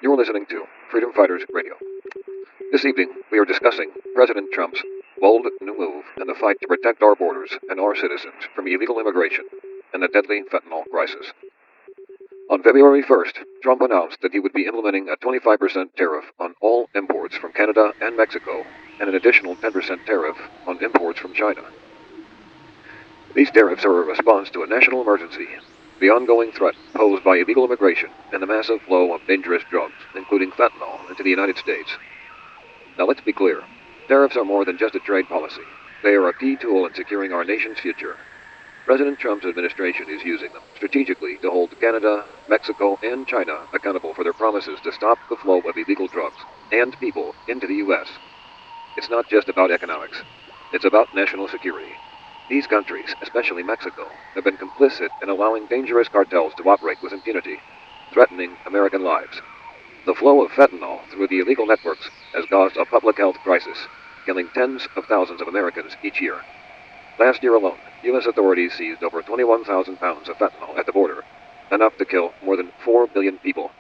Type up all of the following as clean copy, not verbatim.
You're listening to Freedom Fighters Radio. This evening, we are discussing President Trump's bold new move in the fight to protect our borders and our citizens from illegal immigration and the deadly fentanyl crisis. On February 1st, Trump announced that he would be implementing a 25% tariff on all imports from Canada and Mexico and an additional 10% tariff on imports from China. These tariffs are a response to a national emergency, the ongoing threat posed by illegal immigration and the massive flow of dangerous drugs, including fentanyl, into the United States. Now let's be clear. Tariffs are more than just a trade policy. They are a key tool in securing our nation's future. President Trump's administration is using them strategically to hold Canada, Mexico, and China accountable for their promises to stop the flow of illegal drugs and people into the U.S. It's not just about economics. It's about national security. These countries, especially Mexico, have been complicit in allowing dangerous cartels to operate with impunity, threatening American lives. The flow of fentanyl through the illegal networks has caused a public health crisis, killing tens of thousands of Americans each year. Last year alone, U.S. authorities seized over 21,000 pounds of fentanyl at the border, enough to kill more than 4 billion people.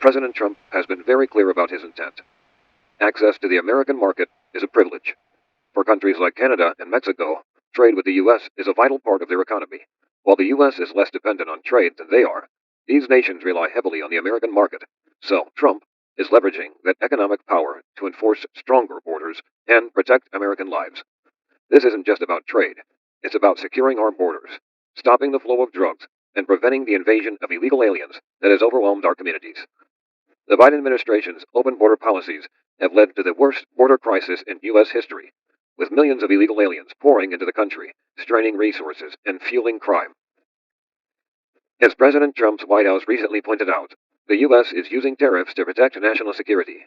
President Trump has been very clear about his intent. Access to the American market is a privilege. For countries like Canada and Mexico, trade with the U.S. is a vital part of their economy. While the U.S. is less dependent on trade than they are, these nations rely heavily on the American market. So, Trump is leveraging that economic power to enforce stronger borders and protect American lives. This isn't just about trade. It's about securing our borders, stopping the flow of drugs, and preventing the invasion of illegal aliens that has overwhelmed our communities. The Biden administration's open border policies have led to the worst border crisis in U.S. history, with millions of illegal aliens pouring into the country, straining resources and fueling crime. As President Trump's White House recently pointed out, the U.S. is using tariffs to protect national security.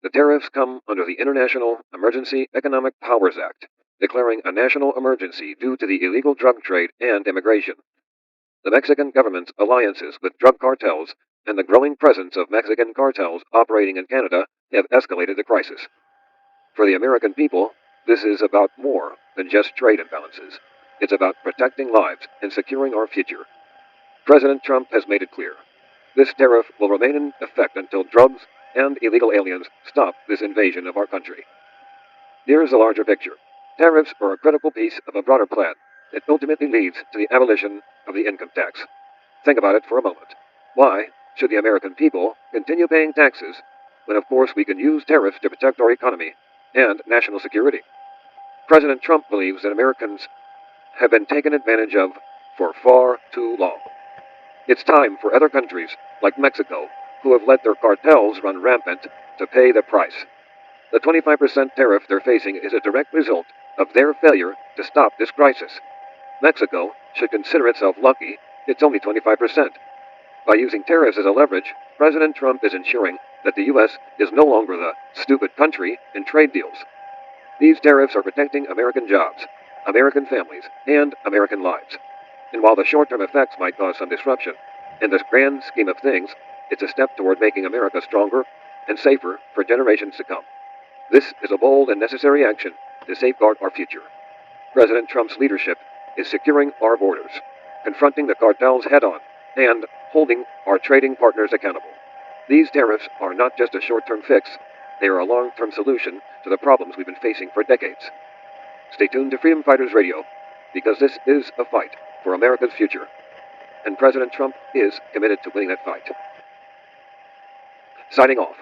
The tariffs come under the International Emergency Economic Powers Act, declaring a national emergency due to the illegal drug trade and immigration. The Mexican government's alliances with drug cartels and the growing presence of Mexican cartels operating in Canada have escalated the crisis. For the American people, this is about more than just trade imbalances. It's about protecting lives and securing our future. President Trump has made it clear. This tariff will remain in effect until drugs and illegal aliens stop this invasion of our country. Here's the larger picture. Tariffs are a critical piece of a broader plan that ultimately leads to the abolition of the income tax. Think about it for a moment. Why should the American people continue paying taxes when, of course, we can use tariffs to protect our economy and national security? President Trump believes that Americans have been taken advantage of for far too long. It's time for other countries, like Mexico, who have let their cartels run rampant, to pay the price. The 25% tariff they're facing is a direct result of their failure to stop this crisis. Mexico should consider itself lucky it's only 25%. By using tariffs as a leverage, President Trump is ensuring that the U.S. is no longer the stupid country in trade deals. These tariffs are protecting American jobs, American families, and American lives. And while the short-term effects might cause some disruption, in the grand scheme of things, it's a step toward making America stronger and safer for generations to come. This is a bold and necessary action to safeguard our future. President Trump's leadership is securing our borders, confronting the cartels head-on, and holding our trading partners accountable. These tariffs are not just a short-term fix, they are a long-term solution to the problems we've been facing for decades. Stay tuned to Freedom Fighters Radio, because this is a fight for America's future, and President Trump is committed to winning that fight. Signing off.